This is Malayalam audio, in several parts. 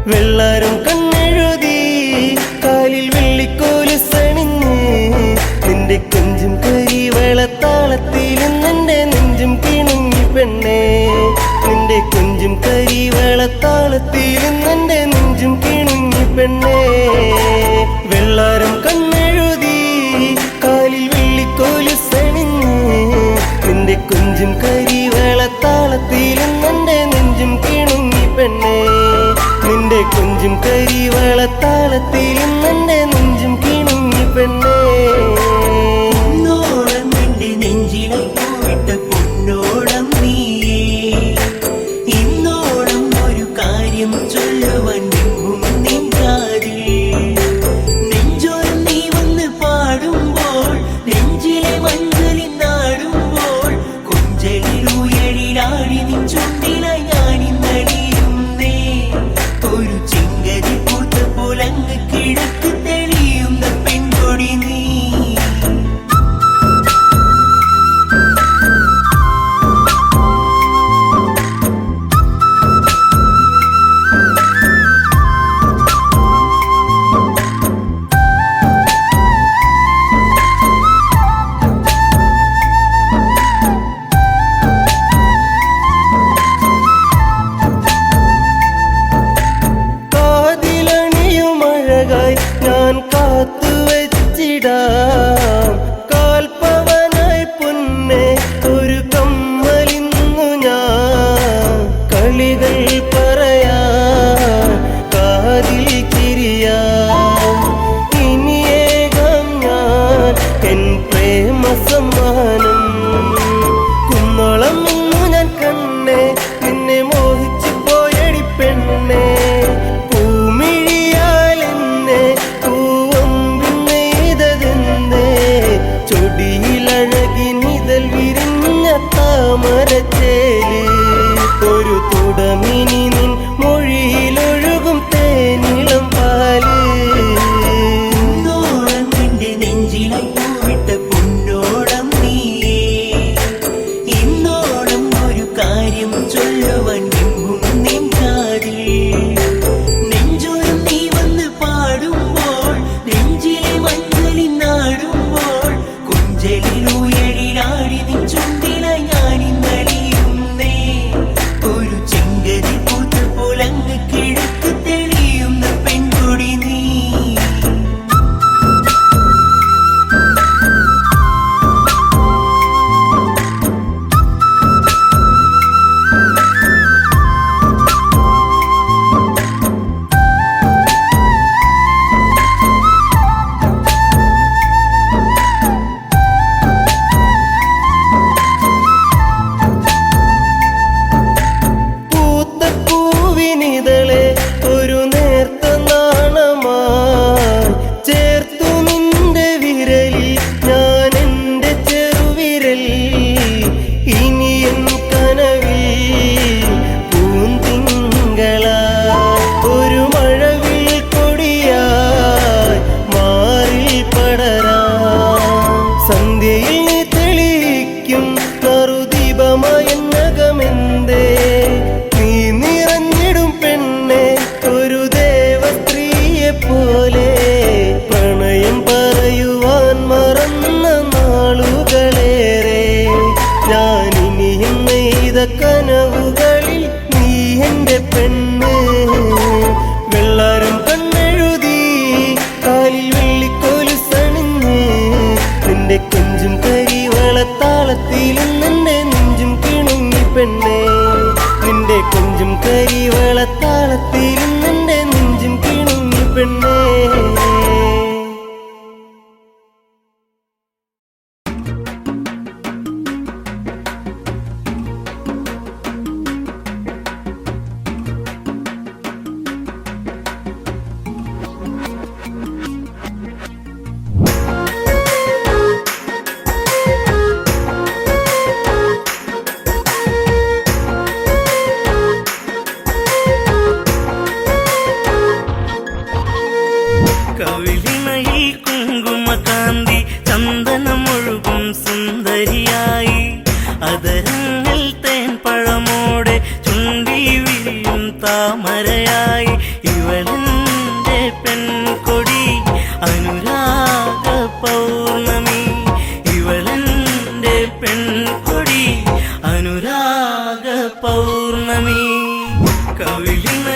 വെള്ളാരം കണ്ണെഴുതി കാലിൽ വെള്ളിക്കോലുസണിഞ്ഞ് നിന്റെ കൊഞ്ചും കരിവളത്താളത്തിലും നിന്റെ നെഞ്ചും കിണുങ്ങി പെണ്ണേ നിന്റെ കൊഞ്ചും കരിവളത്താളത്തിലും നിന്റെ നെഞ്ചും കിണുങ്ങി പെണ്ണേ വെള്ളാരം കണ്ണെഴുതി കാലിൽ വെള്ളിക്കോലുസണിഞ്ഞ് നിന്റെ കൊഞ്ചും കരിവളത്താളത്തിലും നിന്റെ നെഞ്ചും കിണുങ്ങി പെണ്ണേ നിന്റെ കൊഞ്ചും കരിവളത്താളത്തിലും നിന്റെ നെഞ്ചും കിണുങ്ങി പെണ്ണേ നിന്റെ നെഞ്ചിലെ പോയിട്ട് പൊന്നോളം നീയേ ഇന്നോളം ഒരു കാര്യം ചൊല്ലുവാൻ നെഞ്ചാതിൽ നെഞ്ചോരം നീ വന്ന് പാടുമ്പോൾ നെഞ്ചിലെ മഞ്ചലിൽ നാടുമ്പോൾ കൊഞ്ചലിലുയരിലാടി നിൻ ചുണ്ടിലായി ഞാനിന്നടിയുന്നേ ഒരു ചിങ്കരി പൂത്ത പോലങ്ങ് കിഴക്ക് തെളിയുന്ന പെൺകൊടി നീ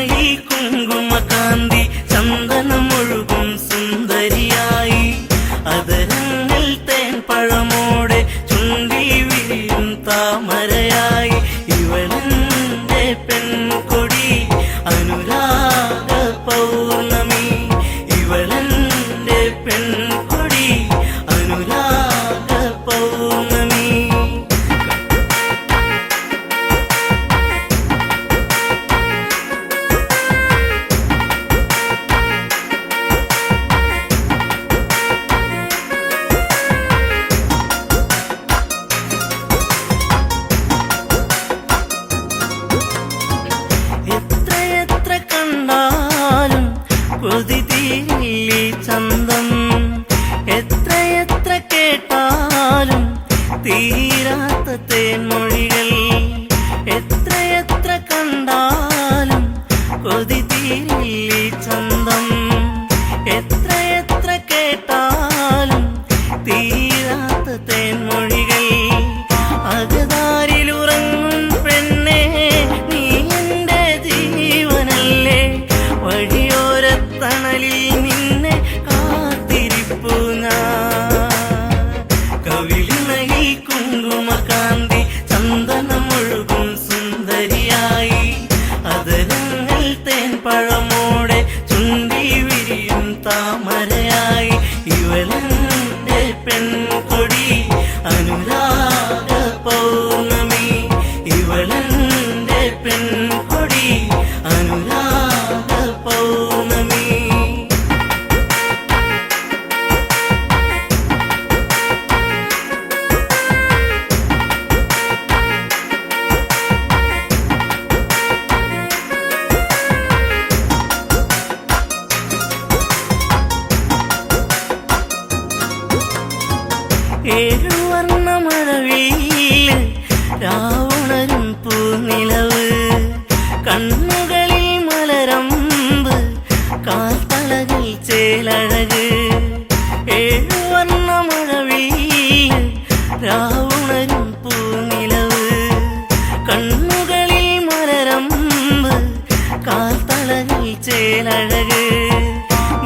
കവിളിണയിൽ കുങ്കുമകാന്തി ചന്ദനമൊഴുകും സുന്ദരിയായി അതരങ്ങൾ തേൻ പഴമോടെ ചുണ്ടി വിരിയും താമരയായി ഇവളെന്റെ പെൺകൊടി അനുരാഗ പൗർണമി ഇവളെന്റെ പെൺകൊടി അനുരാഗ പൗർണമി എത്രയെത്ര കണ്ടാലും കൊതി തീരില്ലേ ചന്തം എത്രയെത്ര കേട്ടാലും തീരാത്ത തേൻമൊഴികൾ എത്രയെത്ര കണ്ടാലും കൊതി തീരില്ലേ ചന്തം എത്രയെത്ര കേട്ടാലും തീരാത്ത തേൻമൊഴികൾ അകതാരിലുറങ്ങും പെണ്ണേ നീ എന്റെ ജീവനല്ലേ വഴിയോരത്തണലിൽ നിന്നെ കാത്തിരിപ്പു ഞാൻ കവിളിണയിൽ കുങ്കുമകാന്തി ചന്ദനമൊഴുകും സുന്ദരിയായി അതരങ്ങൾ തേൻ പഴമോടെ ചുണ്ടി വിരിയും താമരയായി ഇവളെന്റെ പെൺകൊടി അനുരാഗ പൗർണമി ഇവളെന്റെ പെൺകൊടി അനുരാഗ പൗർണമി ഏഴുവർണ്ണമഴവിൽ രാവുണരും പൂനിലവ് കണ്ണുകളിൽ മലരമ്പ് കാൽത്തളകൾ ചേലഴക് ഏഴുവർണ്ണമഴവിൽ രാവുണരും പൂനിലവ് കണ്ണുകളിൽ മലരമ്പ് കാൽത്തളകൾ ചേലഴക്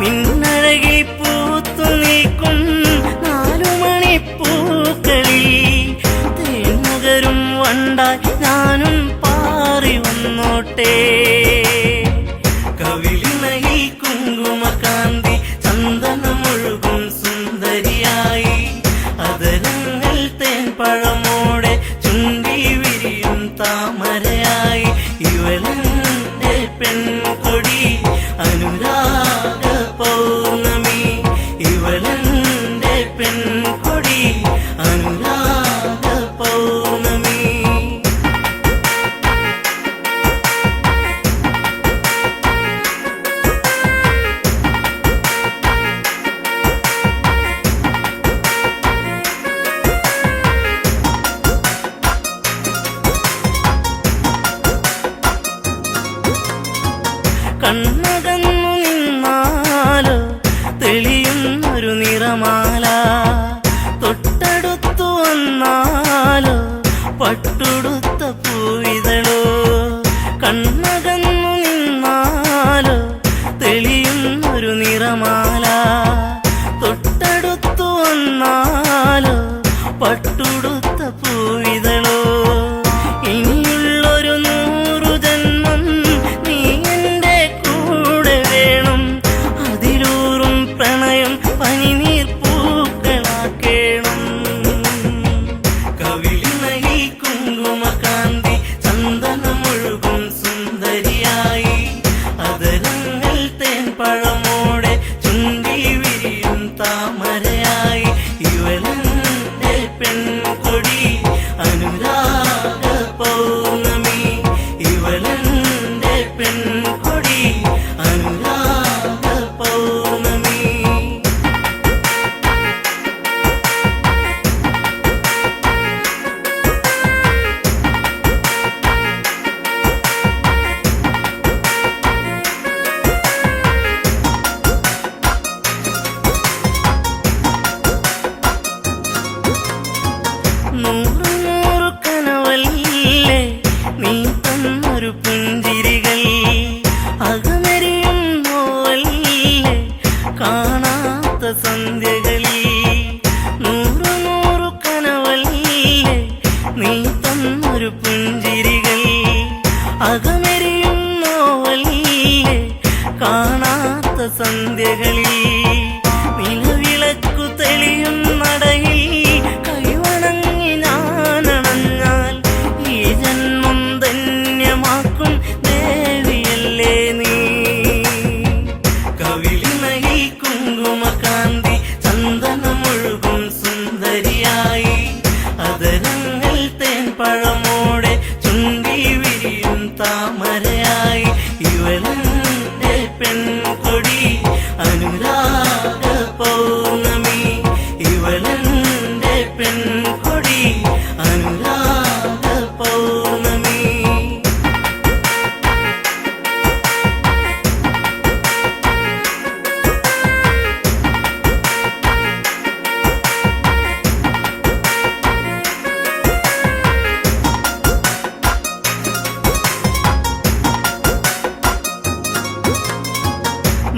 നിന്നഴകിൽ പൂത്തു നിൽക്കും നാലുമണിപ്പൂക്കളിൽ തേനുകരും വണ്ടായി ഞാനും പാറി വന്നോട്ടെ കവിളിണയിൽ കുങ്കുമകാന്തി ചന്ദനമൊഴുകും സുന്ദരിയായി അതരങ്ങൾ തേൻ പഴമോടെ ചുണ്ടി വിരിയും താമരയായി ഇവളെന്റെ പെൺകൊടി അനുരാഗ പൗർണമി ഇവളെന്റെ പെൺകൊടി അനുരാഗ പൗർണമി കണ്ണകന്നു നിന്നാലോ തെളിയുന്നൊരു നിറമാല തൊട്ടടുത്തു വന്നാലോ പട്ടുടുത്ത പൂവിതളോ കണ്ണകന്നു നിന്നാലോ തെളിയുന്നൊരു നിറമാല തൊട്ടടുത്തു വന്നാലോ പട്ടുടുത്ത പൂവിതളോ ഇനിയുള്ളൊരു 100 ജന്മം നീ എന്റെ കൂടെ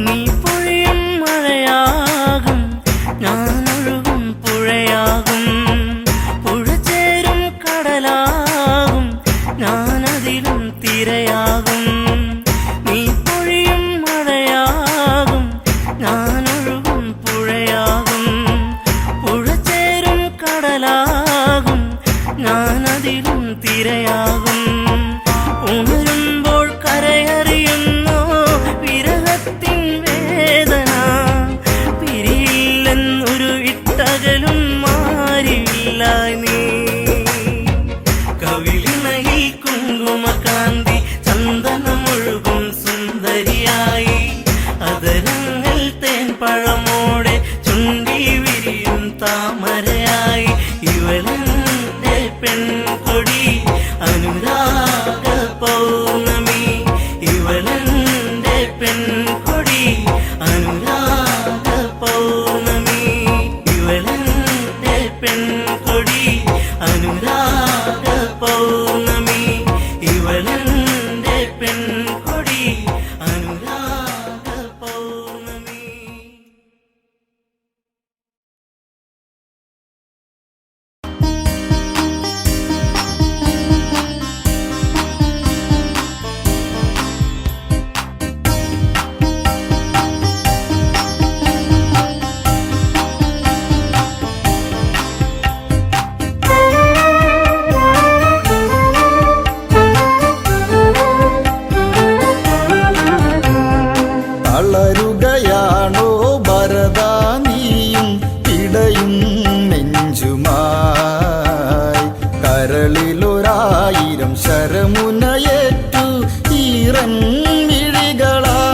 നീ പൊഴിയും മഴയാകും, ഞാനൊഴുകും പുഴയാകും. പുഴ ചേരും കടലാകും, ഞാനതിലും തിരയാകും. നീ പൊഴിയും മഴയാകും, ഞാനൊഴുകും പുഴയാകും. പുഴ ചേരും കടലാകും, ഞാനതിലും തിരയാകും. ഉണരുമ്പോൾ കരയറിയുന്നോ വിരഹത്തിൻ വേദന, പിരിയില്ലെന്നൊരു ഇട്ടകലും മാറിയില്ല നീ. കവിളിണയിൽ കുങ്കുമകാന്തി ചന്ദനമൊഴുകും സുന്ദരിയായി, അതരങ്ങൾ തേൻപഴമോടെ ചുണ്ടി വിരിയും താമരയായി. ഇവളെന്റെ പെൺകൊടി അനുരാഗ പൗർണമി, ഇവളെന്റെ പെൺകൊടി അനുരാഗ പൗർണമി, ഇവളെന്റെ പെൺകൊടി അനുരാഗ പൗർണമി, ഇവളെന്റെ പെൺകൊടി അനുരാഗ പൗർണമി. തളരുകയാണോ ഭരതാ നീയും ഇടയും നെഞ്ചുമായി, കരളിലൊരായിരം ശരമുനയേറ്റു ഈറൻ മിഴികളായി,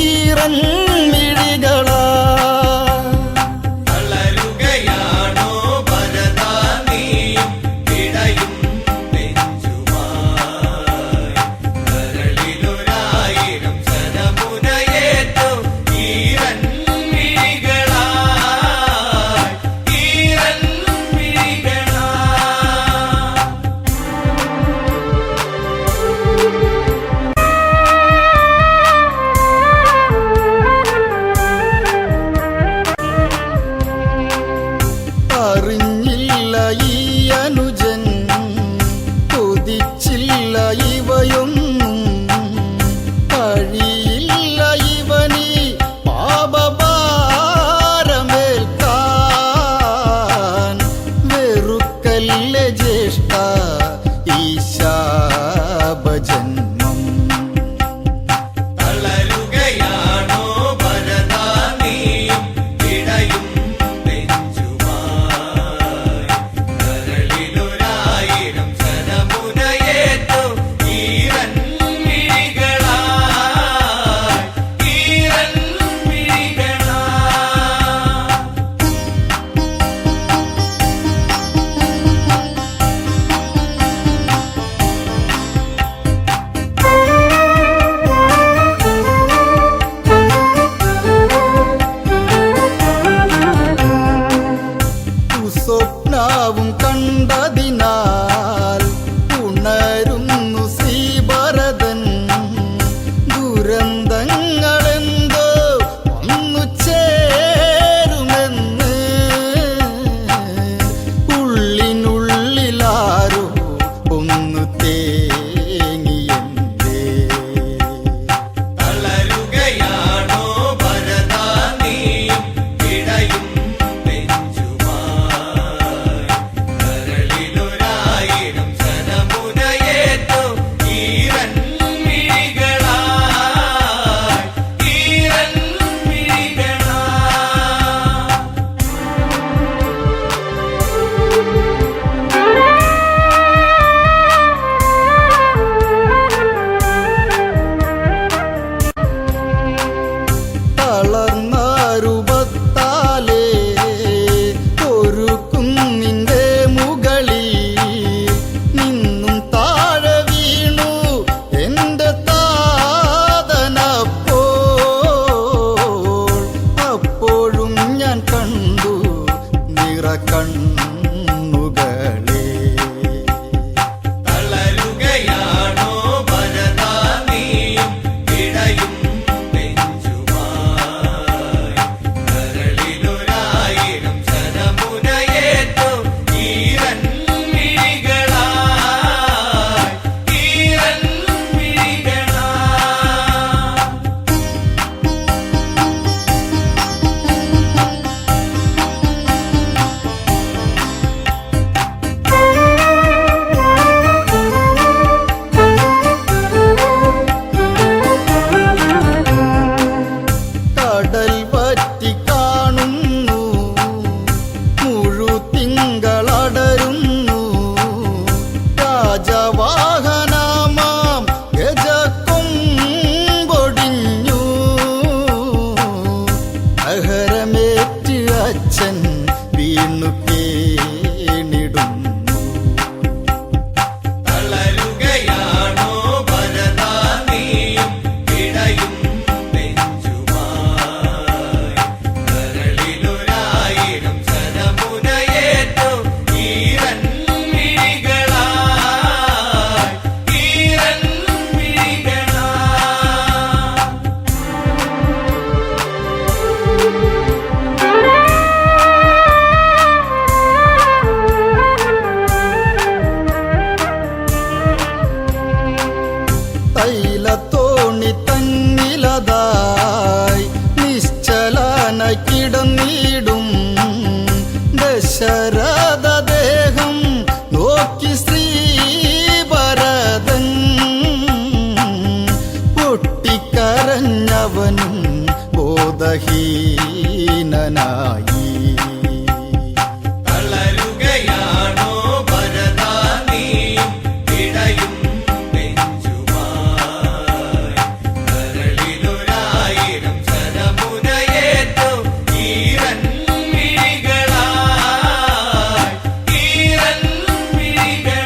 ഈറൻ മിഴികളായി. തളരുകയാണോ ഭരതാ നീയും ഇടയും നെഞ്ചുമായി, കരളിലൊരായിരം ശരമു അവനും ബോധഹീനനായി. തളരുകയാണോ ഭരതാ നീയും പിടയും നെഞ്ചുമായി. കരളിലൊരായിരം ശരമുനയേറ്റോ ഈറൻ മിഴികളായി, ഈറൻ മിഴികളായി.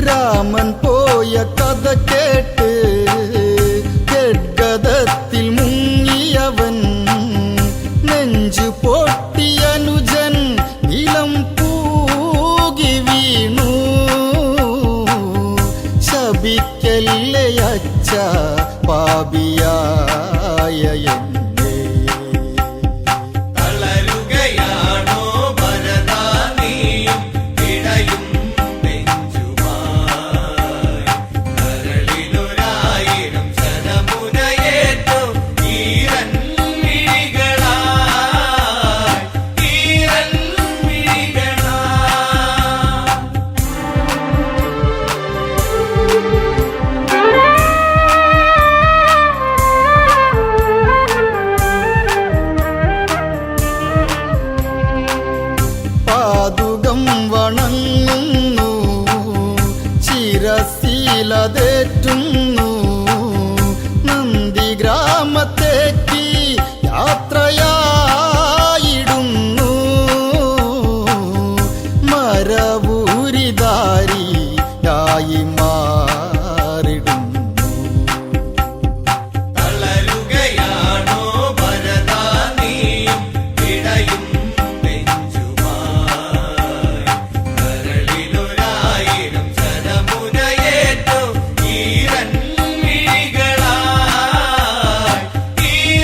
രാമൻ പോയ കഥ കേട്ട് ഗദ്ഗതത്തിൽ മുങ്ങിയവൻ നെഞ്ചു പൊട്ടിയനുജൻ ഇളം പൂകി വീണു. ശപിക്കല്ലേ അച്ഛ പാപിയായ എന്നെ. തളരുകയാണോ ഭരതാ നീയും പിടയും നെഞ്ചുമായി. കരളിലൊരായിരം ശരമുനയേറ്റോ ഈറൻ മിഴികളായി, ഈറൻ മിഴികളായി. പാതുകം വണങ്ങുന്നു, ശിരശീലതേറ്റുന്നു. നന്ദി ഗ്രാമത്തേക്ക് യാത്രയായിടുന്നു. മരവൂരിധാരിയായി മാറിടുന്നു. തളരുകയാണോ ഭരതാ നീയും പിടയും നെഞ്ചുമായി. കരളിലൊരായിരം ശരമുനയേറ്റോ ഈറൻ മിഴികളായി, ഈറൻ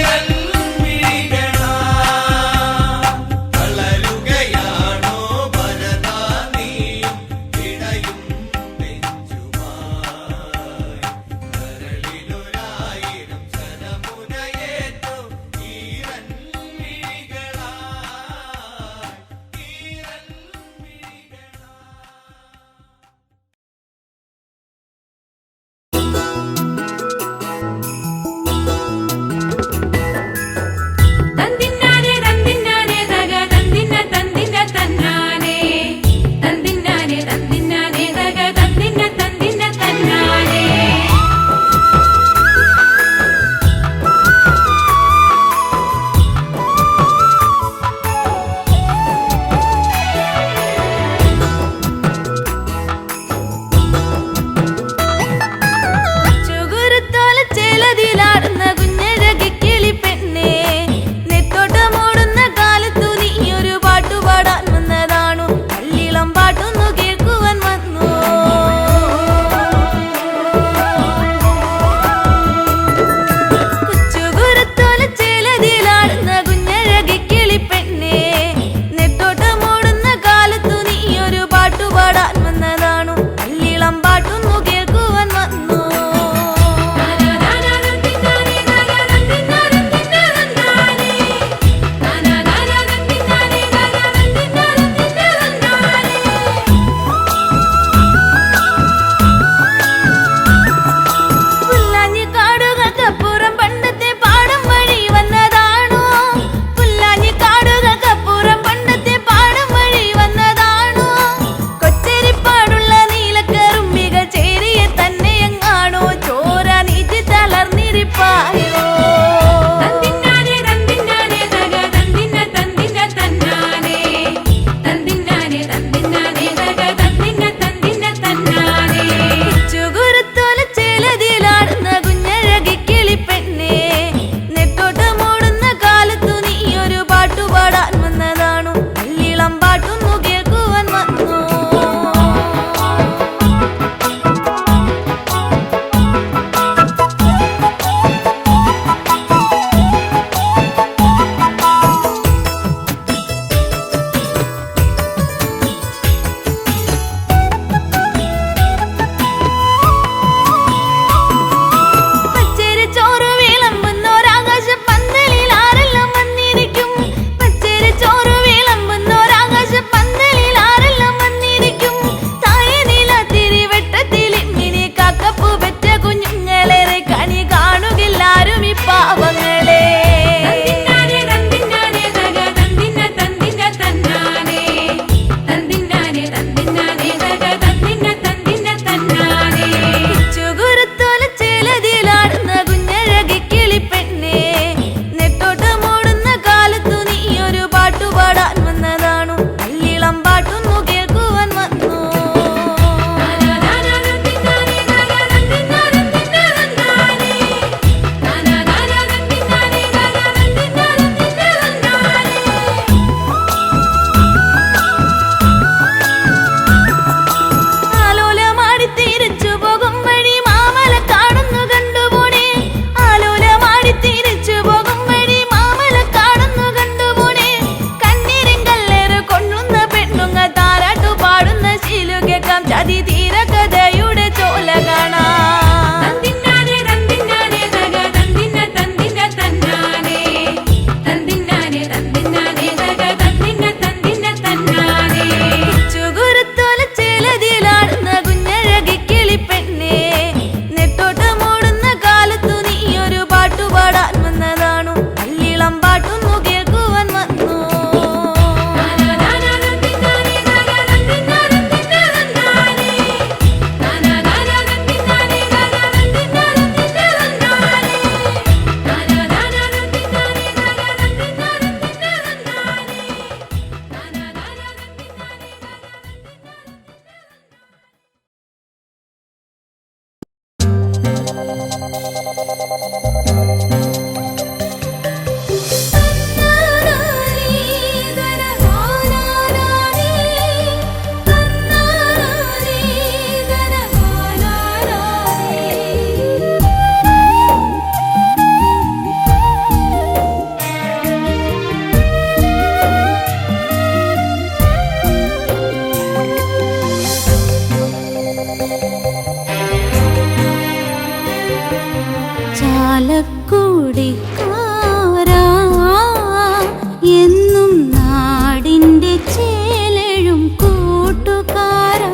ചാലക്കുടിക്കാരാ എന്നും നാടിൻ്റെ ചേലഴും കൂട്ടുകാരാ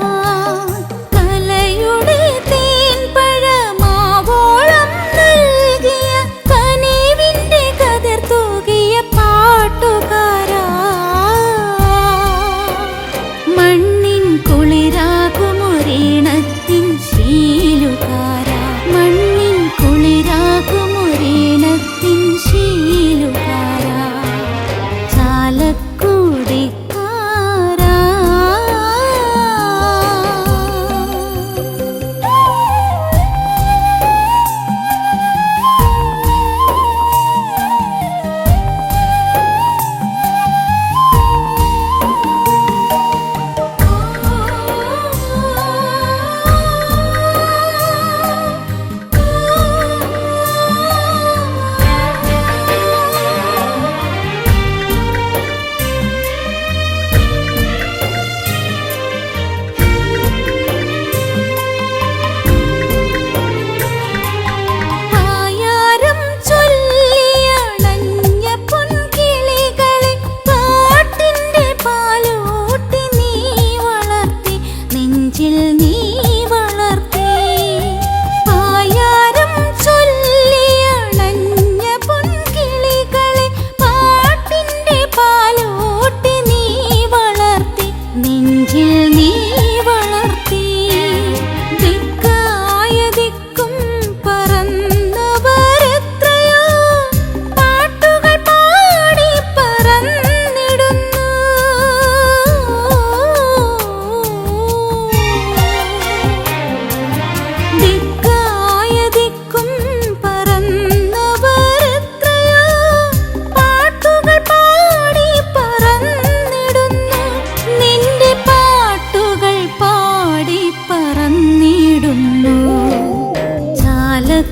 കലയുടെ തേൻപഴമാവോളം നൽകിയ കനിവിൻ്റെ കതിർ തൂകിയ പാട്ടുകാരാ മണ്ണിൻ കുളിരാകുമൊരീണത്തിൻ ശീലുകാരാ മണ്ണിൻ കുളിരാകുമൊരീണത്തിൻ ശീലുകാരാ ചാലക്കുടിക്കാരാ ആയാരം ചൊല്ലിയണഞ്ഞ പൊൻകിളികളെ പാട്ടിൻ്റെ പാലൂട്ടി നീ വളർത്തി നെഞ്ചിൽ നീ വളർത്തി ആയാരം ചൊല്ലിയണഞ്ഞ പൊൻകിളികളെ പാട്ടിൻ്റെ പാലൂട്ടി നീ വളർത്തി നെഞ്ചിൽ നീ വളർത്തി ദിക്കായ ദിക്കും പറന്നവരെത്രയോ പാട്ടുകൾ പാടി പറന്നിടുന്നു ദിക്കായ ദിക്കും പറന്നവരെത്രയോ പാട്ടുകൾ പാടി പറന്നിടുന്നു നിന്റെ പാട്ടുകൾ പാടി പറന്നിടുന്നു ചാലക്കുടിക്കാരാ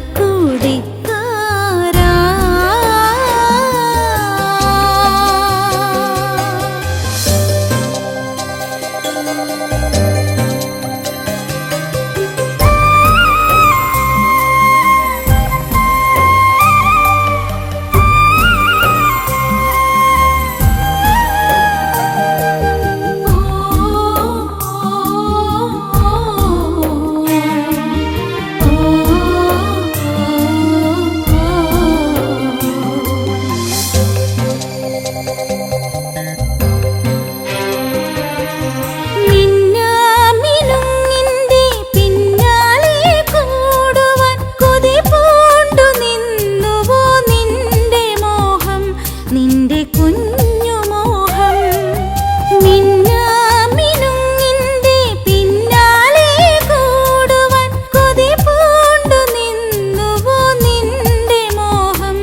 മിന്നാമിനുങ്ങിന്റെ പിന്നാലെ കൂടുവാൻ കൊതി പൂണ്ടു നിന്നുവോ നിന്റെ മോഹം നിന്റെ കുഞ്ഞുമോഹം മിന്നാമിനുങ്ങിന്റെ പിന്നാലെ കൂടുവാൻ കൊതി പൂണ്ടു നിന്നുവോ നിന്റെ മോഹം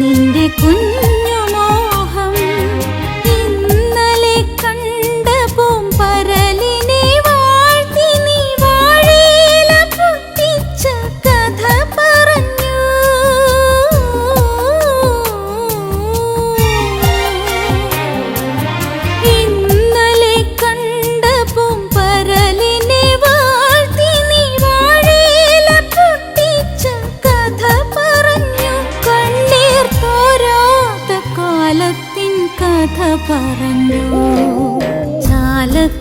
നിന്റെ കുഞ്ഞുമോഹം ഇന്നലെ കണ്ട പൂമ്പരലിനെ വാഴ്ത്തി നീ വാഴയില പൊട്ടിച്ച കഥ പറഞ്ഞു ഇന്നലെ കണ്ട പൂമ്പരലിനെ വാഴ്ത്തി നീ വാഴയില പൊട്ടിച്ച കഥ പറഞ്ഞു കണ്ണീർ തോരാത്ത കാലത്തിൻ കഥ പറഞ്ഞു ചാലക്കുടിക്കാരാ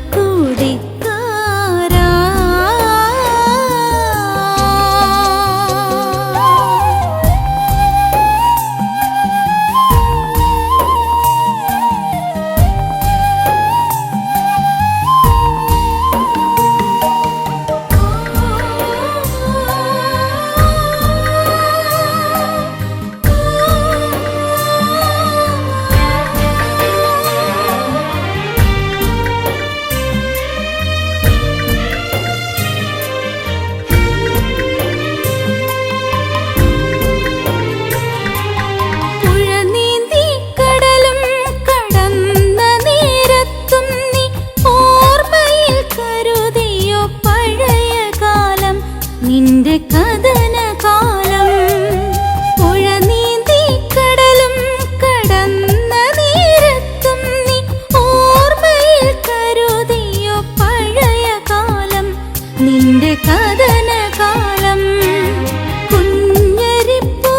നിന്റെ കഥനകാലം കുഞ്ഞരിപ്പൂ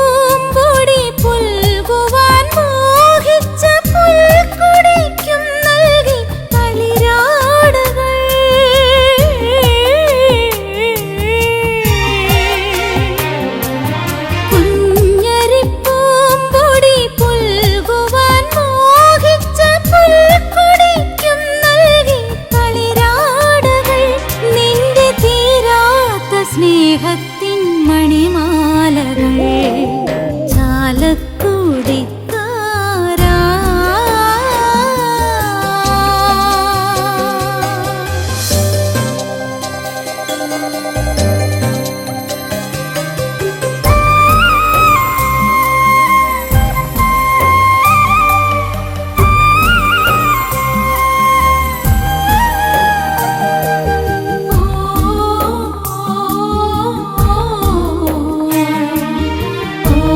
സ്നേഹത്തിൻ മണിമാലകൾ ചാലക്കുടിക്കാരാ ഓ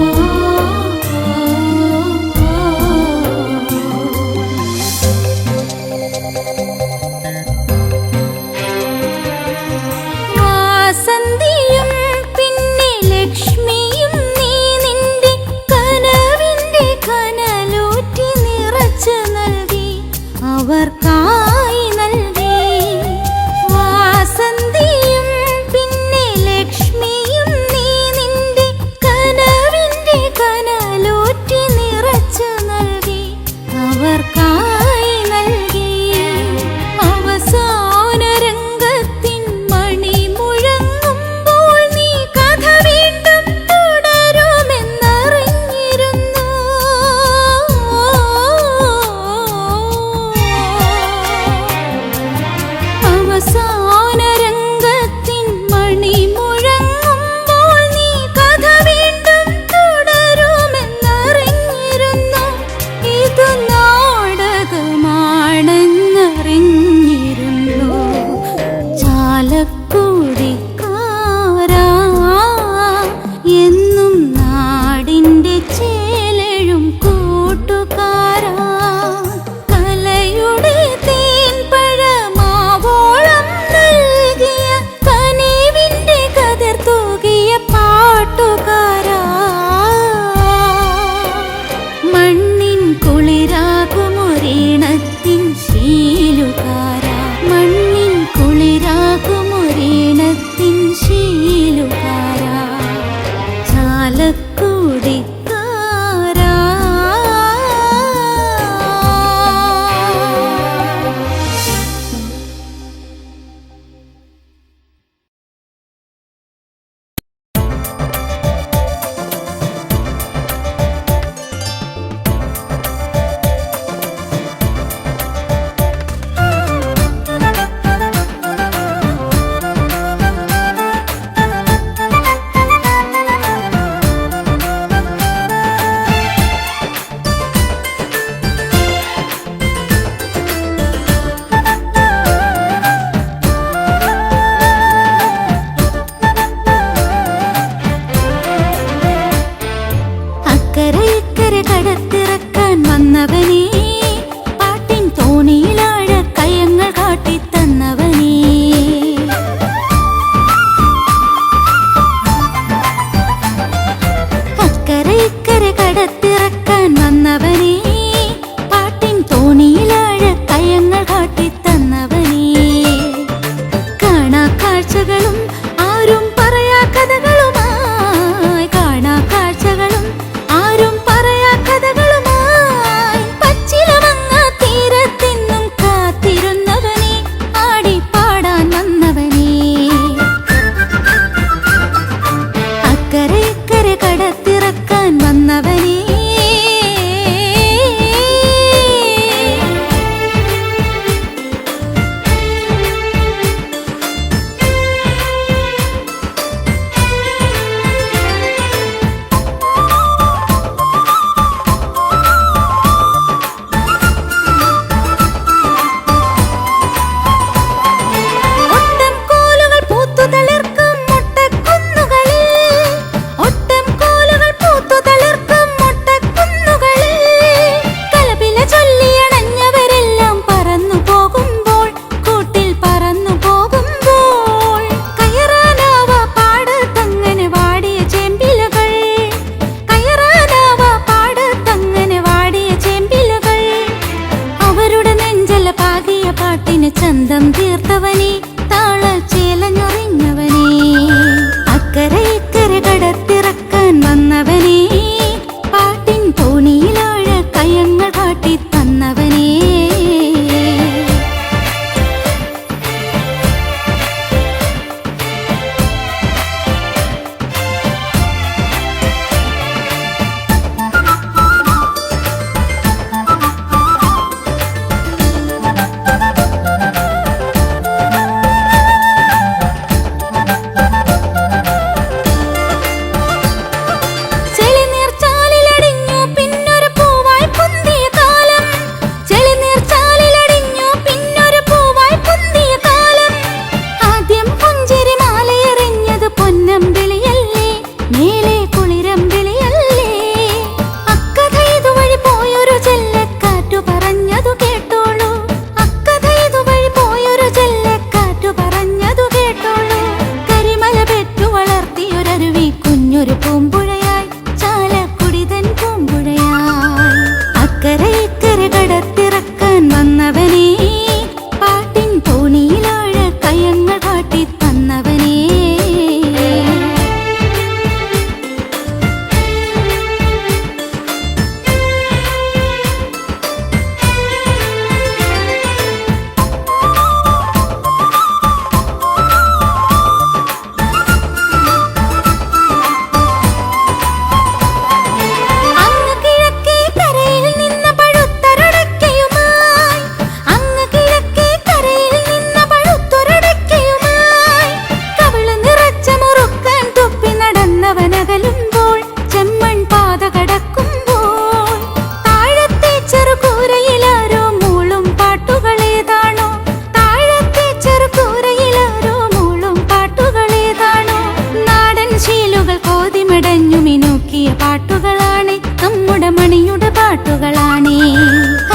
മിനുമിനുക്കിയ പാട്ടുകളാണ് നമ്മുടെ മണിയുടെ പാട്ടുകളാണ്.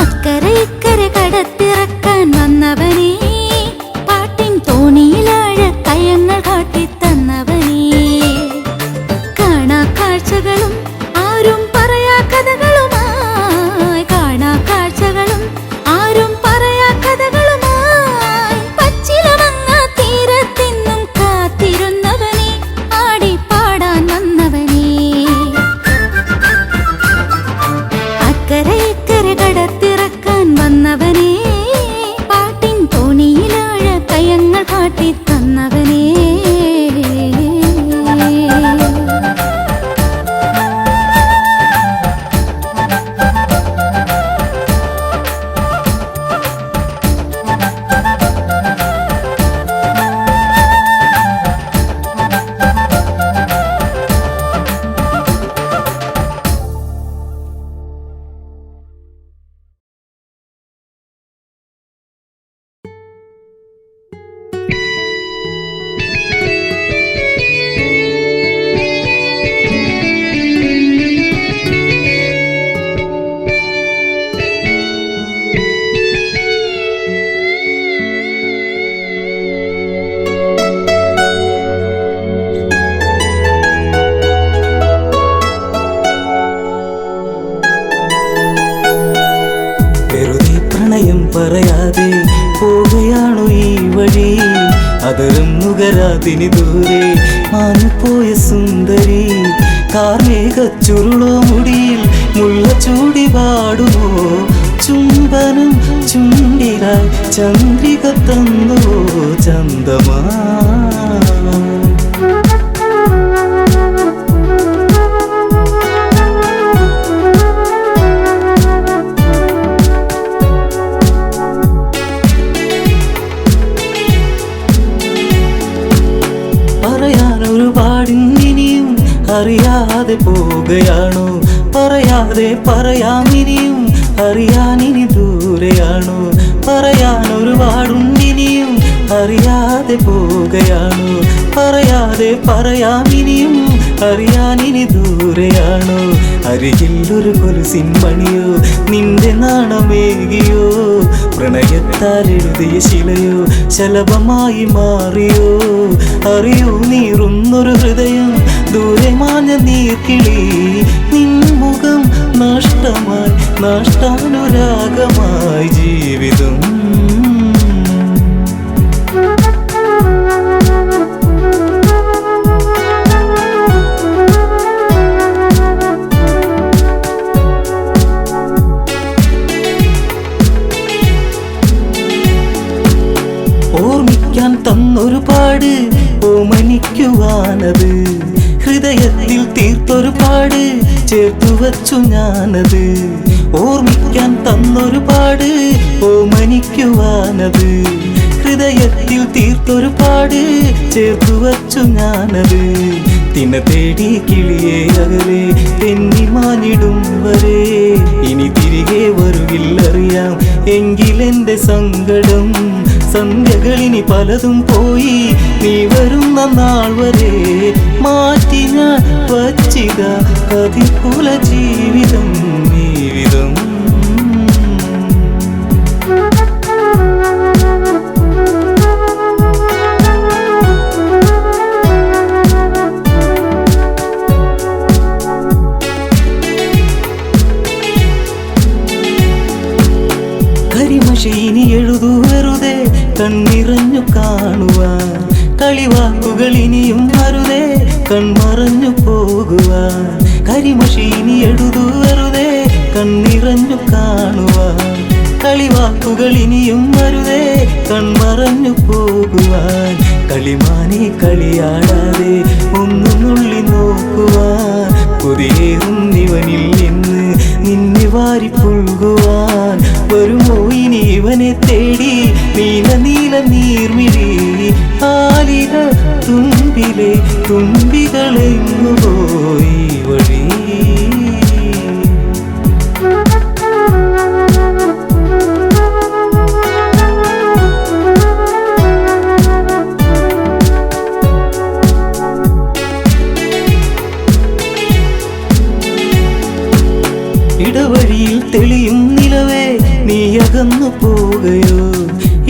അക്കരെ ഇക്കരെ കടത്തിറക്കാൻ വന്നവനേ, പാട്ടിൻ തോണിയിലാഴ കയങ്ങൾ കാട്ടിത്തന്നവനേ. കാണാ കാഴ്ചകളും ആരും പറയാ കഥകളുമായി, കാണാ കാഴ്ചകളും ആരും പറയാ കഥകളുമായി, പച്ചിലമങ്ങ തീരത്തെന്നും കാത്തിരുന്നവനെ, ആടി പാടാൻ വന്നവനെ. അക്കരെ ഇക്കരെ കടത്തിറക്കാൻ വന്നവനെ, പാട്ടിൻ തോണിയിലാഴ കയങ്ങൾ കാട്ടിത്തന്നവനെ. പറയാതെ പോവുകയാണു ഈ വഴി, അതരം നുകരാതിനി ദൂരെ മാഞ്ഞുപോയ സുന്ദരി. കാർമേഘ ചുരുളോ മുടിയിൽ മുല്ല ചൂടി പാടുമോ, ചുംബനം ചുണ്ടിലായി ചന്ദ്രിക തന്നുവോ ചന്ദമാ. പറയാനൊരുപാടിനിയും അറിയാതെ പോവുകയാണോ, പറയാതെ പറയാമിനിയും അറിയാനിനി ദൂരെയാണോ. പറയാനൊരുപാടുണ്ടിനിയും അറിയാതെ പോവുകയാണോ, പറയാതെ പറയാമിനിയും അറിയാനിനി ദൂരെയാണോ. അരികിൽ ഒരു കൊലുസിൻ മണിയോ നിന്റെ നാണമേകിയോ, പ്രണയത്താൽ എഴുതിയ ശിലയോ ശലഭമായി മാറിയോ. അറിയൂ നീറുന്നൊരു ഹൃദയം ദൂരെ മാഞ്ഞ നീർക്കിളി, നിൻ മുഖം നഷ്ടമായി നഷ്ടാനുരാഗമായി ജീവിതം. ഓർമ്മിക്കാൻ തന്നൊരു പാട് ഓമനിക്കുവാനത്, ഹൃദയത്തിൽ തീർത്തൊരു പാട് ചേർത്തു വച്ചു ഞാനത്. ഓർമ്മിക്കാൻ തന്നൊരു പാട് ഓമനിക്കുവാനത്, ഹൃദയത്തിൽ തീർത്തൊരു പാട് ചേർത്തു വച്ചു ഞാനത്. തിന തേടി കിളിയെ അകലെ തെന്നി മാനിടും വരെ, ഇനി തിരികെ വരുകില്ലറിയാം എങ്കിലെന്റെ സങ്കടം. സന്ധ്യകളിനി പലതും പോയി നീ വരുന്ന നാൾ വരെ, മാറ്റി ഞാൻ വച്ചിത കതികുല ജീവിതം ജീവിതം. കരിമഷി ഇനി എഴുതൂ വെറുതെ കണ്ണിറഞ്ഞു കാണുവാൻ, കളിവാക്കുകൾ ഇനിയും അരുതേ കൺമറഞ്ഞു പോകുവാൻ. കരിമഷി ഇനി എഴുതൂ വെറുതെ കണ്ണിറഞ്ഞു കാണുവാൻ, കളിവാക്കുകൾ ഇനിയും അരുതേ കൺമറഞ്ഞു പോകുവാൻ. കളിമാനെ കളിയാടാതെ ഒന്നു നുള്ളി നോക്കുവാൻ, കൊതിയേറും ഇവനിൽ നിന്ന് നിന്നെ വാരി പുൽകുവാൻ. വരുമോ ഇനി ഇവനെ തേടി നീല നീല നീർമിഴി, ആലില തുമ്പിലെ തുമ്പികളെങ്ങു പോയി വഴി. ഇടവഴിയിൽ തെളിയും നിലവേ നീ അകന്നു പോകയോ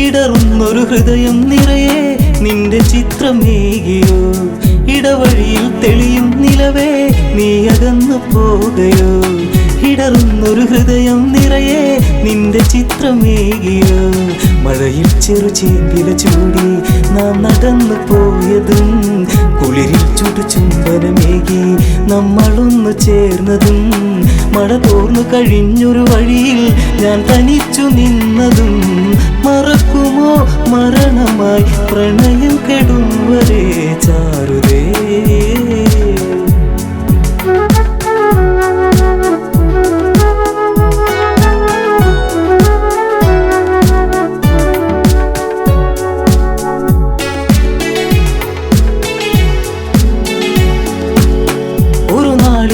ഇടറുന്നൊരു ഹൃദയം നിറയെ നിന്റെ ചിത്രമേകിയോ ഇടവഴിയിൽ തെളിയും നിലവേ നീ അകന്നു പോകയോ ഇടറുന്നൊരു ഹൃദയം നിറയെ നിന്റെ ചിത്രമേകിയോ മഴയിൽ ചെറുചേമ്പില ചൂടി നാം നടന്നു പോയതും കുളിരിൽ ചുടുചുംബനമേകി നമ്മളൊന്നു ചേർന്നതും മഴ തോർന്നു കഴിഞ്ഞൊരു വഴിയിൽ ഞാൻ തനിച്ചു നിന്നതും മറക്കുമോ മരണമായി പ്രണയം കെടും വരെ ചാരുതേ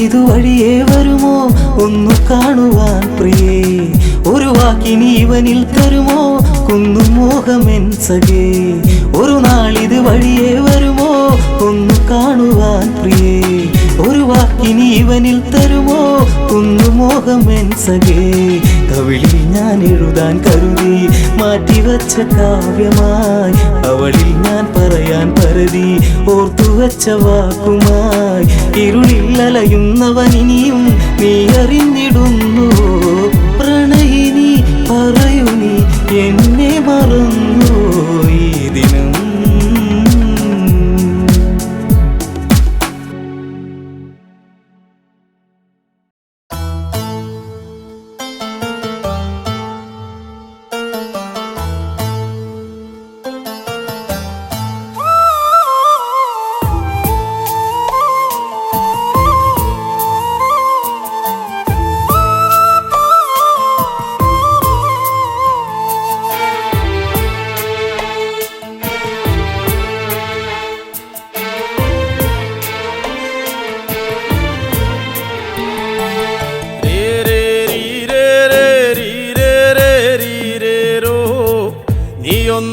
ഇതുവഴിയേ വരുമോ ഒന്നു കാണുവാൻ പ്രിയേ ഒരു വാക്കിനി ഇവനിൽ തരുമോ കുന്നുമോഹമെൻ സഖേ ഒരു നാളിത് വഴിയേ വരുമോ ഒന്നു കാണുവാൻ പ്രിയേ ഒരു വാക്കിനി ഇവനിൽ തരുമോ കുന്നുമോഹമെൻ സഖേ കവിളിൽ ഞാൻ എഴുതാൻ കരുതി മാറ്റിവച്ച കാവ്യമായി അവളിൽ ഞാൻ പറയാൻ പരതി ഓർത്തുവച്ച വാക്കുമായി ഇരുളിൽ അലയുന്നവനിനിയും നീ അറിഞ്ഞിടുന്നു പ്രണയിനി പറയൂ നീ എന്നെ മറന്നു ഈ ദിനം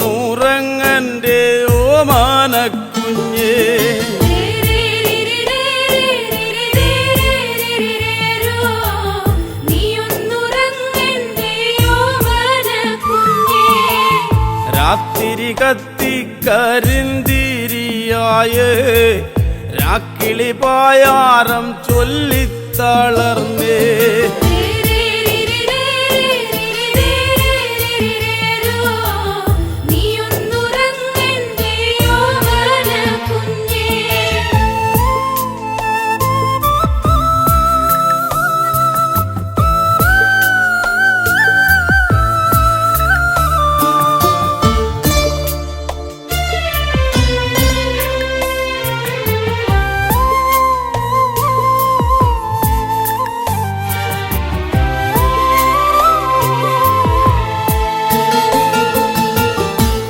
നീയൊന്നുറങ്ങന്റെ ഓമാനക്കുഞ്ഞേ രാത്തിരി കത്തിക്കരിന്തിരിയായേ രാക്കിളി പായാരം ചൊല്ലിത്തളർന്നേ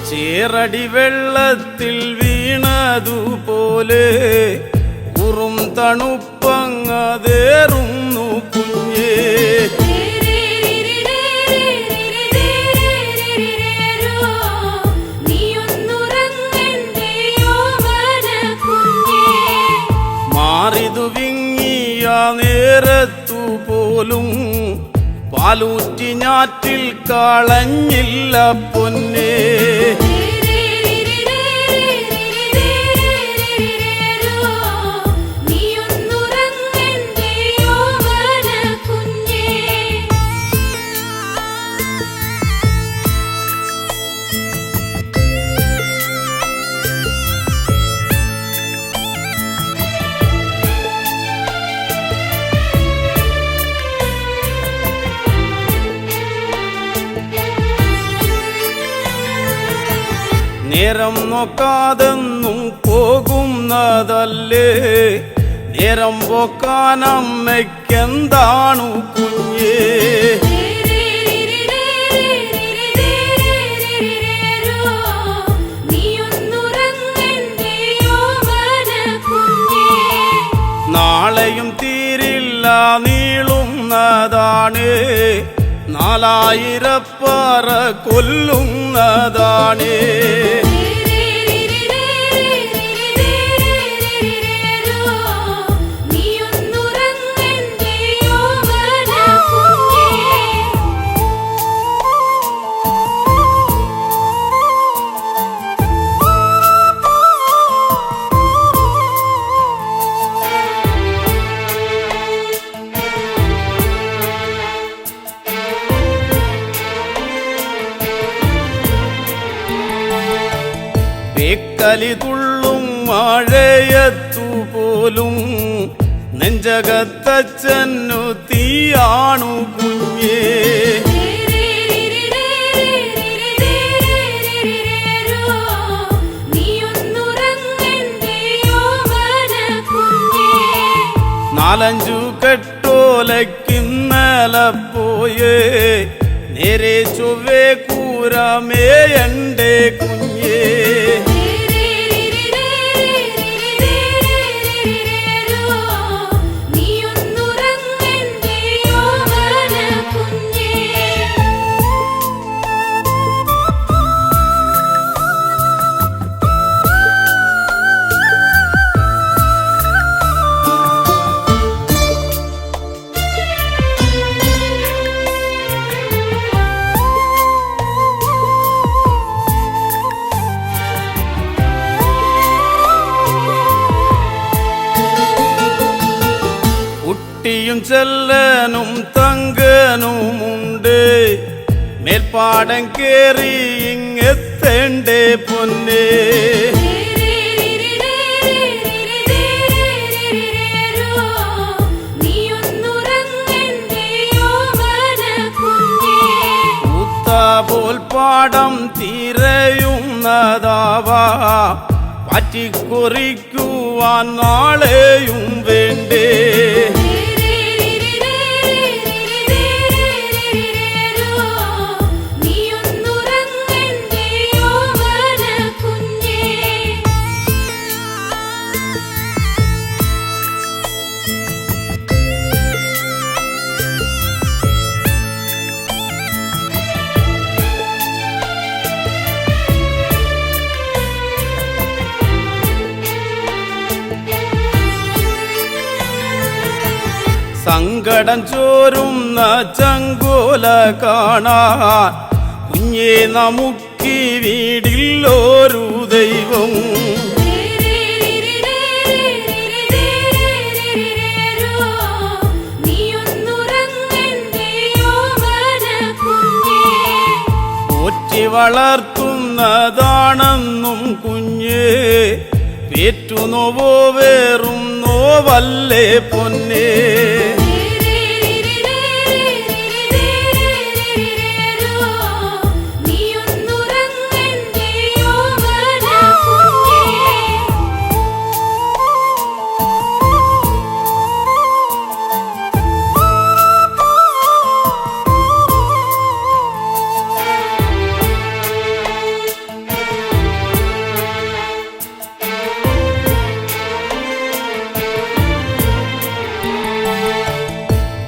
ചേറടി വെള്ളത്തിൽ വീണതുപോലെ ഉറും തണുപ്പങ്ങതേറുന്നു കുഞ്ഞേ മാറിതു വിങ്ങിയ നേരത്തു പോലും പാലൂറ്റി ഞാറ്റിൽ കളഞ്ഞില്ല പൊന്നേ നേരം നോക്കാതെന്നും പോകുന്നതല്ലേ നേരം പോക്കാൻ അമ്മയ്ക്കെന്താണു കുഞ്ഞേ നാളെയും തീരില്ല നീളുന്നതാണ് 4000 പറ കൊല്ലുന്നതാണ് കലി തുള്ളും മഴയത്തു പോലും നെഞ്ചകത്തച്ഛനു തീയാണു കുഞ്ഞേ. നാലഞ്ചു കെട്ടോലക്കിന്നല പോയേ നേരെ ചൊവ്വേ കൂരമേ എൻ്റെ കുഞ്ഞേ. കുട്ടിയും ചെല്ലനും തങ്കനുമുണ്ട് മേൽപ്പാടം കേറി ഇങ്ങെത്തേണ്ടേ പൊന്നേ. ൂത്താപോൽ പാടം തിരയുന്നതാവാ പറ്റിക്കുറിക്കുവാൻ നാളെയും വേണ്ടേ. സങ്കടം ചോരുന്ന ചങ്കോല കാണാൻ കുഞ്ഞേ നമുക്കി വീടില്ലൊരു ദൈവം. പോറ്റി വളർത്തുന്നതാണെന്നും കുഞ്ഞേ പേറ്റുനോവോ വേറും നോവല്ലേ പൊന്നേ.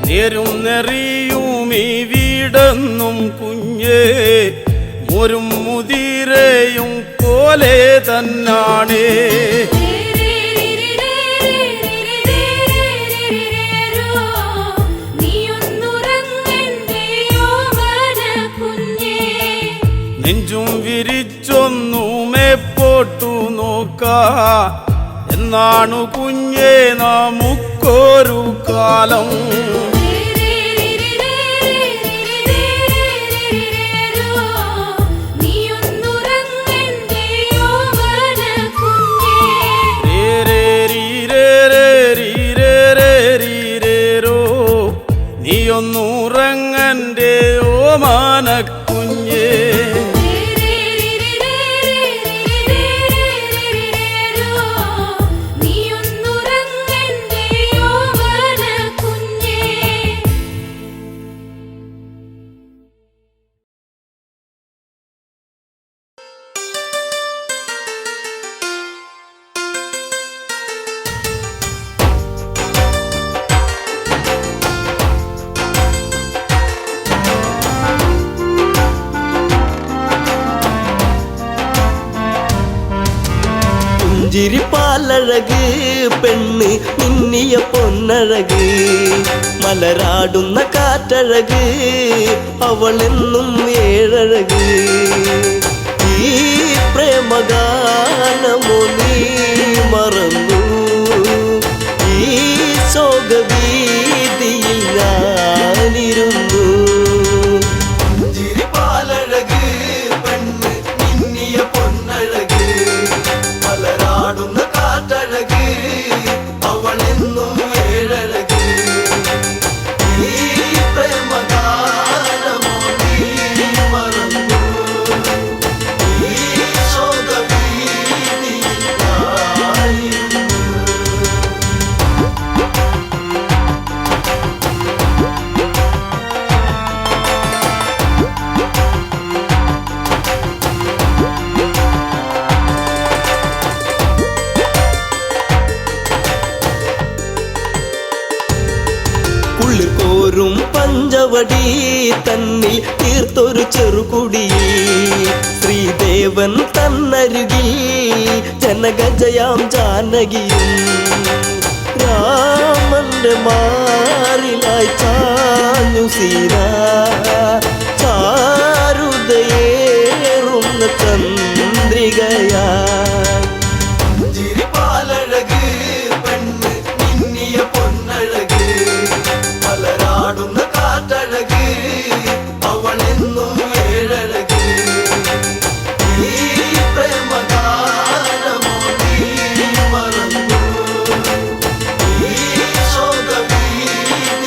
നേരും നെറിയും ഈ വീടെന്നും കുഞ്ഞേ മോരും മുതിരയും പോലെ തന്നാണേ. നെഞ്ചും വിരിച്ചൊന്നുമേ പോട്ടു നോക്കാ എന്നാണു കുഞ്ഞേ നമുക്കൊരു കാലം. നീയൊന്നുറങ്ങൻ്റെ ഓമാനക്കുഞ്ഞേ. പുഞ്ചിരിപ്പാലഴക് പെണ്ണ് മിന്നിയ പൊന്നഴക് മലരാടുന്ന കാറ്റഴക് അവളെന്നും ഏഴഴക്. ഈ പ്രേമഗാനമോ നീ മറന്നു ഈ ശോകവീതിയിൽ ഞാനിരുന്നു. പുഞ്ചിരിപ്പാലഴക് പെണ്ണ് മിന്നിയ പൊന്നഴക് പോരും പഞ്ചവടി തന്നിൽ തീർത്തൊരു ചെറുകുടിയിൽ ശ്രീദേവൻ തന്നരുകിൽ ജനകജയാം ജാനകിയും രാമന്റെ മാറിലായി ചാഞ്ഞു സീത ചാരുതയേറുന്ന ചന്ദ്രികയാ ചിരിപ്പാലഴക് പെണ്ണ് മിന്നിയ പൊന്നഴക് മലരാടുന്ന കാറ്റഴക് അവളെന്നും ഏഴഴക് ഈ പ്രേമഗാനമോ നീ മറന്നു ഈ ശോകവീതിയായിരുന്നു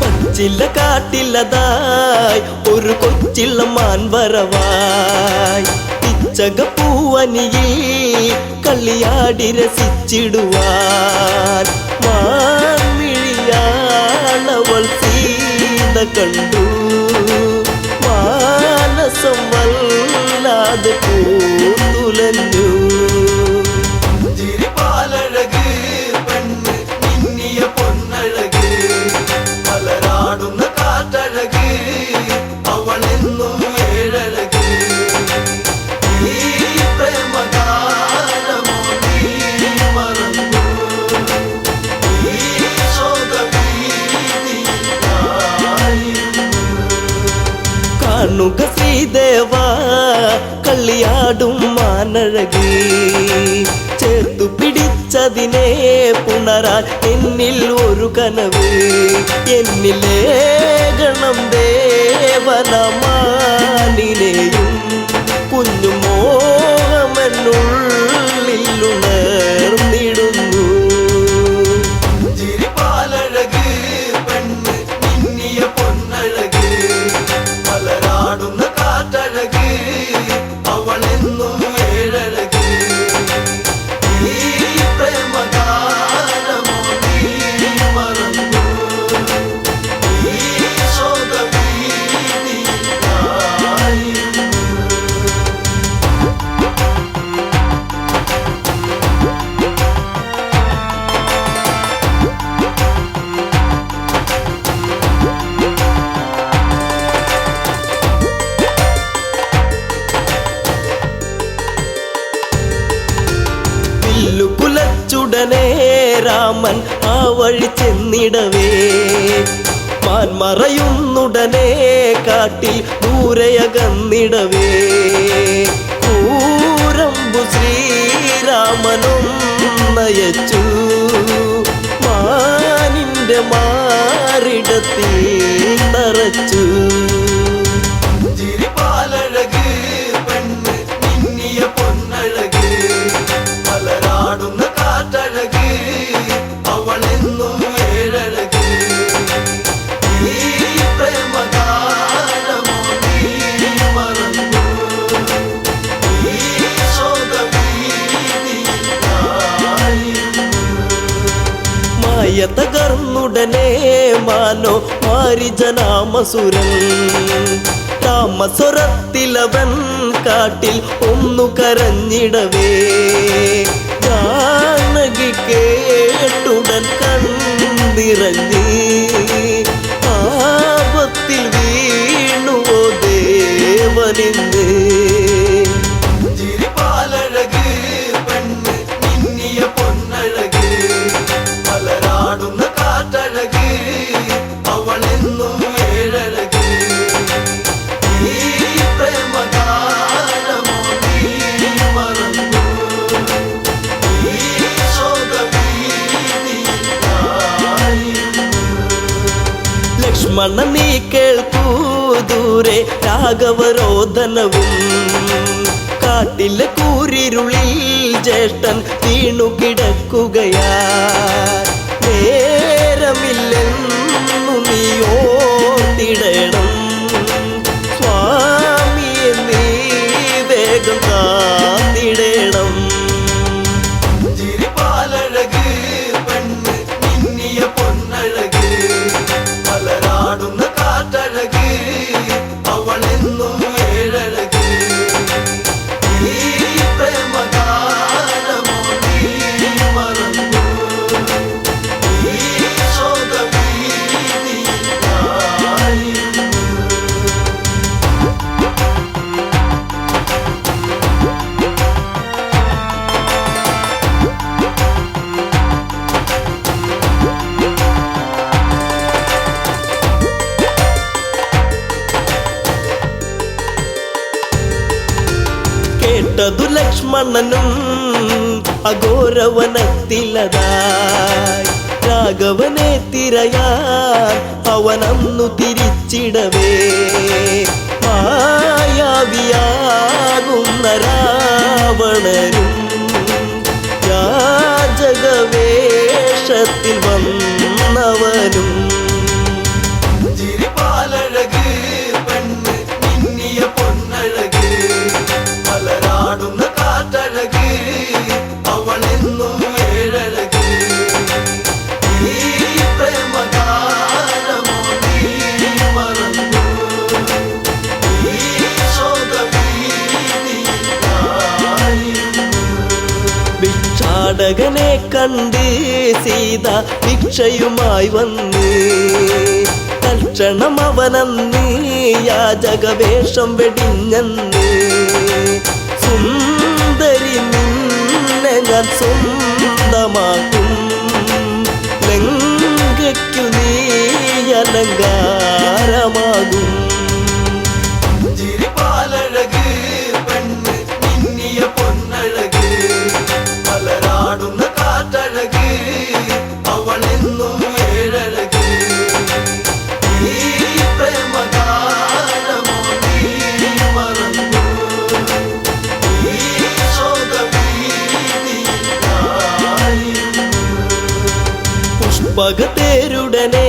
പച്ചില്ല കാട്ടില്ലതായി ഒരു കൊച്ചിള്ള മാൻവരവായി പിച്ചകപ്പൂവനിയിൽ കളിയാടി രസിച്ചിടുവാൻ മാൻമിഴിയാളവൾ സീത കണ്ടു മാനസം വല്ലാതെ പൂത്തുലഞ്ഞു ചിരിപ്പാലഴക് പെണ്ണ് മിന്നിയ പൊന്നഴക് മലരാടുന്ന കാറ്റഴക് അവളെന്നും ഏഴഴക് ഈ പ്രേമഗാനമോ നീ മറന്നു ഈ ശോകവീതിയായിരുന്നു കാണുക ശ്രീദേവ കളിയാടും മാനഴകി ചേർത്തു പിടിച്ചതിനെ പുണരാൻ എന്നിൽ ഒരു കനവ് എന്നിലേ ഗണം ദേവനമാനിനെയും കുഞ്ഞു മോഹമെന്നുള്ളിൽ ഉണർന്നിടുന്നു ചിരിപ്പാലഴക് പെണ്ണ് മിന്നിയ പൊന്നഴക് മലരാടുന്ന കാറ്റഴക് അവളെന്നും ഏഴഴക് ഈ പ്രേമഗാനമോ നീ മറന്നു ഈ ശോകവീതിയായിരുന്നു കുലച്ചുടനെ രാമൻ ആ വഴി ചെന്നിടവേ മാൻമറയുന്നുടനെ കാട്ടിൽ ദൂരയകന്നിടവേ കൂരമ്പു ശ്രീരാമനും നയച്ചു മാനിന്റെ മാറിടത്തിൽ തറച്ചു ചിരിപ്പാലഴക് പെണ്ണ് മിന്നിയ പൊന്നഴക് മലരാടുന്ന കാറ്റഴക് അവളെന്നും ഏഴഴക് ഈ പ്രേമഗാനമോ നീ മറന്നു ഈ ശോകവീതിയായിരുന്നു മായ തകർന്നുടനെ മാനോ മാരിജനാമസുരൻ താമസ്വരത്തിലവൻ കാട്ടിൽ ഒന്നു കരഞ്ഞിടവേ ജാനകി കേട്ടുടൻ കണ്ണിറങ്ങി ആപത്തിൽ വീണുവോ ദേവനിന്ന് ചിരിപ്പാലഴക് പെണ്ണ് മിന്നിയ പൊന്നഴക് മലരാടുന്ന കാറ്റഴക് അവളെന്നും ഏഴഴക് ഈ പ്രേമഗാനമോ നീ മറന്നു ഈ ശോകവീതിയായിരുന്നു ലക്ഷ്മണ നീ കേൾക്കൂ ദൂരെ രാഘവരോധനവും കാട്ടിലെ കൂരിരുളിൽ ജ്യേഷ്ഠൻ വീണു കിടക്കുകയാ നേരമില്ലെന്നു നീ ഓർത്തിടണം സ്വാമിയെ നീ വേഗം കാത്തിടണം ചിരിപ്പാലഴക് പെണ്ണ് മിന്നിയ പൊന്നഴക് മലരാടുന്ന കാറ്റഴക് അവളെന്നും ഏഴഴക് ഈ പ്രേമഗാനമോ നീ മറന്നു ഈ വിട്ടതു ലക്ഷ്മണനും അഘോരവനത്തിലതായി. രാഘവനെ തിരയാൻ അവനന്നു തിരിച്ചിടവേ മായാവിയാകുന്ന രാവണനും യാചകവേഷത്തിൽ വന്നവനും ചിരിപ്പാലഴക് പെണ്ണ് മിന്നിയ പൊന്നഴക് മലരാടുന്ന കാറ്റഴക് അവളെന്നും ഏഴഴക് ഈ പ്രേമഗാനമോ നീ മറന്നു ഈ ശോകവീതിയായിരുന്നു. ഭിക്ഷാടകനെ കണ്ട് സീത ഭിക്ഷയുമായി വന്ന് തൽക്ഷണം അവനന്ന് യാചകവേഷം വെടിഞ്ഞന്ന് സുന്ദരി നിന്നെ ഞാൻ സ്വന്തമാക്കും ലങ്കയ്ക്കു നീ അലങ്കാരമാകും. ചിരിപ്പാലഴക് പെണ്ണ് മിന്നിയ പൊന്നഴക് മലരാടുന്ന കാറ്റഴക് അവളെന്നും ഏഴഴക് ഈ പ്രേമഗാനമോ നീ മറന്നു ഈ ശോകവീതിയായിരുന്നു. പുഷ്പകത്തേരുടനെ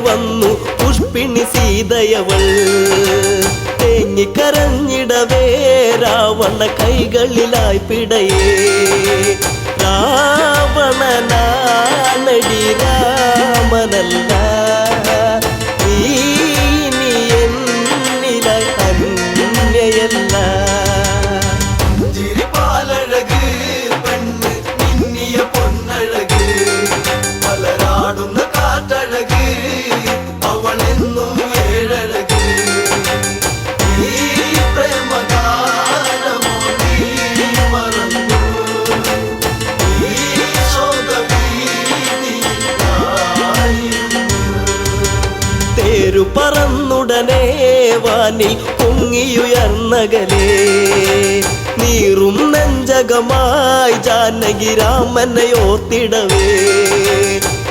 വന്നു പുഷ്പിണി സീതയവൾ തേങ്ങിക്കരഞ്ഞിടവേ രാവണ കൈകളിലായി പിടയേ രാവണനാണടി രാമനല്ല നീ ഇനി എന്നിലായി അന്യയല്ല. ചിരിപ്പാലഴക് പെണ്ണ് മിന്നിയ പൊന്നഴക് മലരാടുന്ന കാറ്റഴക് അവളെന്നും ഏഴഴക് ഈ പ്രേമഗാനമോ നീ മറന്നു ഈ ശോകവീതിയായിരുന്നു. തേരു പറന്നുടനെ വാനിൽ പൊങ്ങിയുയർന്നകലേ നീറും നെഞ്ചകമായി ജാനകി രാമനെ ഓർത്തിടവേ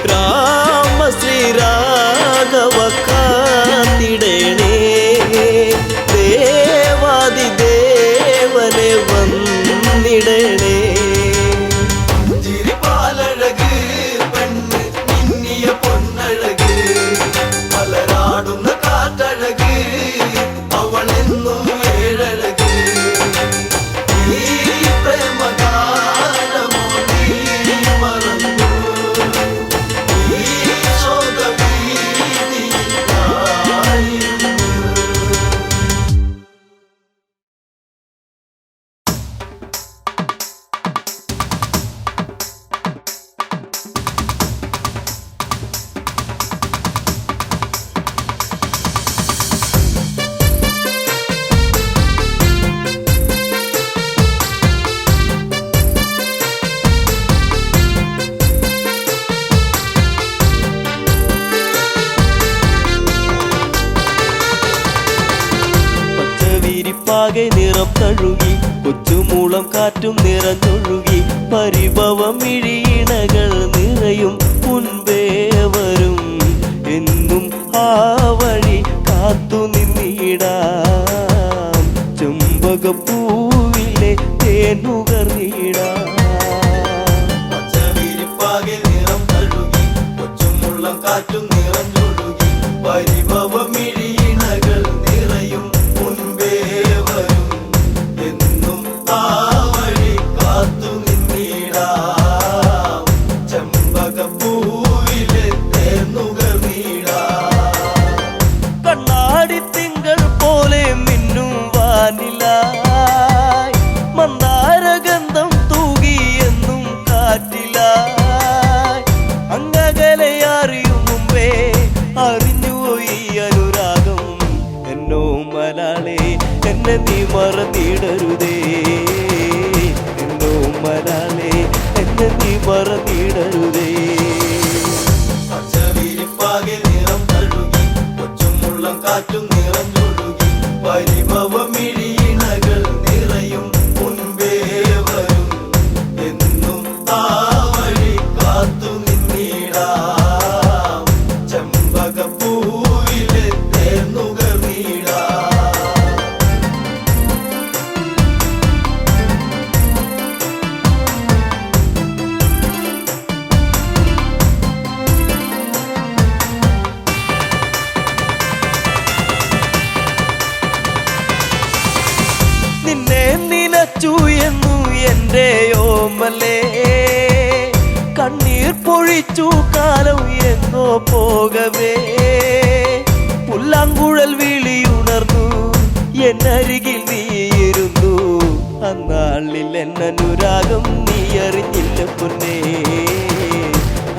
രാമ ശ്രീരാഘവ കാത്തിടേണേ ദേവാദിദേവനെ വന്നിടണേ. ചിരിപ്പാലഴക് പെണ്ണ് മിന്നിയ പൊന്നഴക് മലരാടുന്ന കാറ്റഴക് അവളെന്നും ഏഴഴക് ഈ പ്രേമഗാനമോ നീ മറന്നു ഈ ശോകവീതിയായിരുന്നു. പച്ചവിരിപ്പാകെ നിറം തഴുകി കൊച്ചുമൂളം കാറ്റും നിറഞ്ഞൊഴുകി പരിഭവം ഇഴീണകൾ നിറയും മുൻപേ വരും എന്നും ആ വഴി കാത്തു നിന്നിടാം ചെമ്പകപ്പൂവിലെ തേനുകർന്നിടാം. പച്ചവിരിപ്പാകെ നിറം തഴുകി കൊച്ചുമുള്ളം കാറ്റും നിറഞ്ഞൊഴുകി പരിഭവമിഴീണകൾ നിറയും മുൻപേ വരും എന്നും ആ വഴി കാത്തു നിന്നിടാം ചെമ്പകപ്പൂവിലെ തേനുകർന്നിടാം. കണ്ണാടി തിങ്കൾ പോലെ മിന്നും വാനിലായി മന്ദാരഗന്ധം തൂകി എന്നും കാറ്റിലായി അങ്ങകലെ അറിയും മുമ്പേ അറിഞ്ഞുപോയി അനുരാഗം എന്നോ മലാളെ എന്നെ നീ മറന്നിടരുതേ എന്നോ മലാളെ എന്നെ നീ മറന്നിടരുതേ. പച്ചവിരിപ്പാകെ നിറം തഴുകി കൊച്ചുമുള്ളം കാറ്റും നിറഞ്ഞൊഴുകി പരിഭവമിഴീണകൾ നിറയും മുൻപേ കുറിച്ചു കാലം എങ്ങോ പോകവേ പുല്ലാങ്കുഴൽ വിളിയുണർന്നു എന്നരികിൽ നീയിരുന്നു അന്നാളിൽ എന്നനുരാഗം നീ അറിഞ്ഞില്ല പൊന്നേ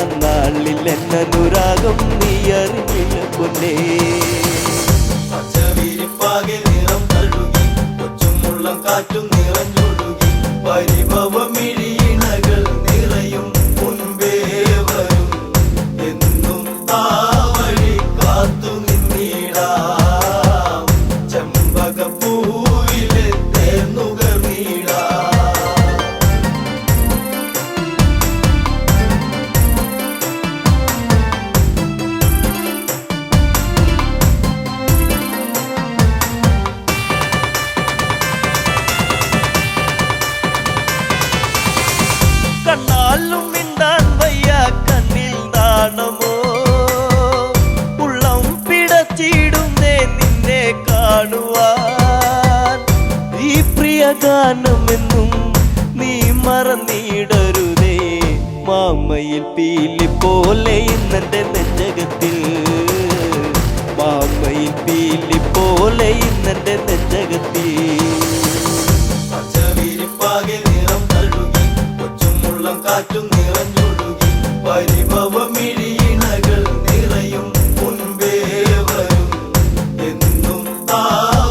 അന്നാളിൽ എന്നനുരാഗം നീ അറിഞ്ഞില്ല പൊന്നേ പച്ചവിരിപ്പാകെ നിറം തഴുകി കൊച്ചുമുള്ളം കാറ്റും നിറഞ്ഞൊഴുകി പരിഭവമിഴിയിണകൾ നിറയും മുൻപേ വരും എന്നും ആ വഴി കാത്തു നിന്നിടാം ചെമ്പകപ്പൂവിലെ തേന്നുകർന്നിടാം കണ്ണാലും മിണ്ടാൻ വയ്യ കണ്ണിൽ നാണമോ ഉള്ളം പിടച്ചിടുന്നേ നിന്നെ കാണുവാൻ ഈ പ്രിയ ഗാനമെന്നും നീ മറന്നിടരുതേ മാമയിൽ പീലി പോലെ ഇന്നെന്റെ നെഞ്ചകത്തിൽ മാമയിൽ പീലി പോലെ ഇന്നെന്റെ നെഞ്ചകത്തിൽ പച്ചവിരിപ്പാകെ നിറം തഴുകി കൊച്ചുമുള്ളം കാറ്റും നിറഞ്ഞൊഴുകി പരിഭവമിഴിയിണകൾ നിറയും മുൻപേ വരും എന്നും ആ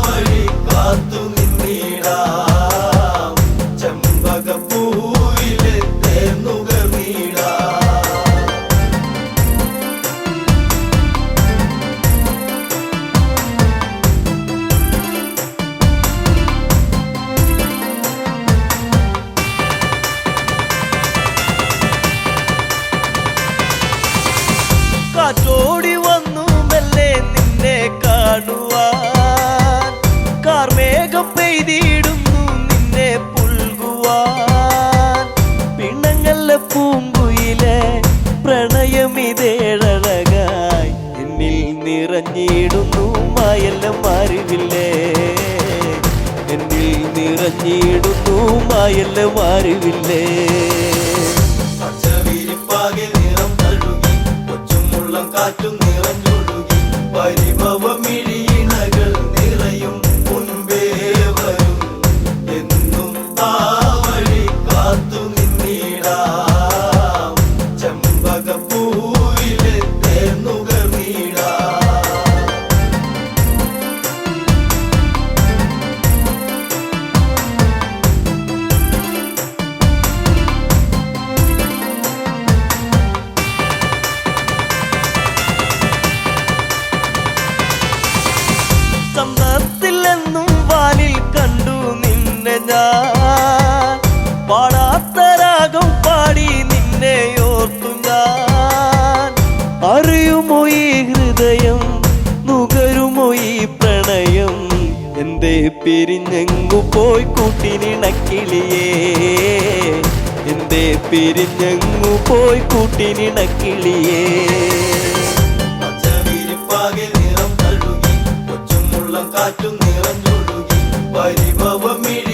വഴി കാത്തു നിന്നിടാം ചെമ്പകപ്പൂവിലെ തേന്നുകർന്നിടാം കാറ്റോടി വന്നു മെല്ലെ നിന്നെ കാണുവാൻ കാർമേഘം പെയ്തിടുന്നു നിന്നെ പുൽകുവാൻ പിണങ്ങല്ല പൂങ്കുയിലെ പ്രണയമിതേഴഴകായി എന്നിൽ നിറഞ്ഞിടുന്നു മായെല്ലാം അറിവില്ലേ എന്നിൽ നിറഞ്ഞിടുന്നു മായെല്ലാം അറിവില്ലേ പച്ചവിരിപ്പാകെ നിറം തഴുകി കൊച്ചുമുള്ളം കാറ്റും നിറഞ്ഞൊഴുകി പരിഭവമിഴിയിണകൾ നിറയും മുൻപേ വരും എന്നും ആ വഴി കാത്തു നിന്നിടാം ചെമ്പകപ്പൂവിലെ തേന്നുകർന്നിടാം ചന്തത്തിലെന്നും വാനിൽ കണ്ടു നിന്നെ ഞാൻ പാടാത്ത രാഗം പാടി നിന്നെ ഓർത്തു ഞാൻ അറിയുമോ ഈ ഹൃദയം നുകരുമോ ഈ പ്രണയം എന്തേ പിരിഞ്ഞെങ്ങു പോയി കൂട്ടിനിണക്കിളിയേ എന്തേ പിരിഞ്ഞെങ്ങു പോയി കൂട്ടിനിണക്കിളിയേ പച്ചവിരിപ്പാകെ നിറം തഴുകി കൊച്ചുമുള്ളം കാറ്റും നിറഞ്ഞൊഴുകി പരിഭവമിഴി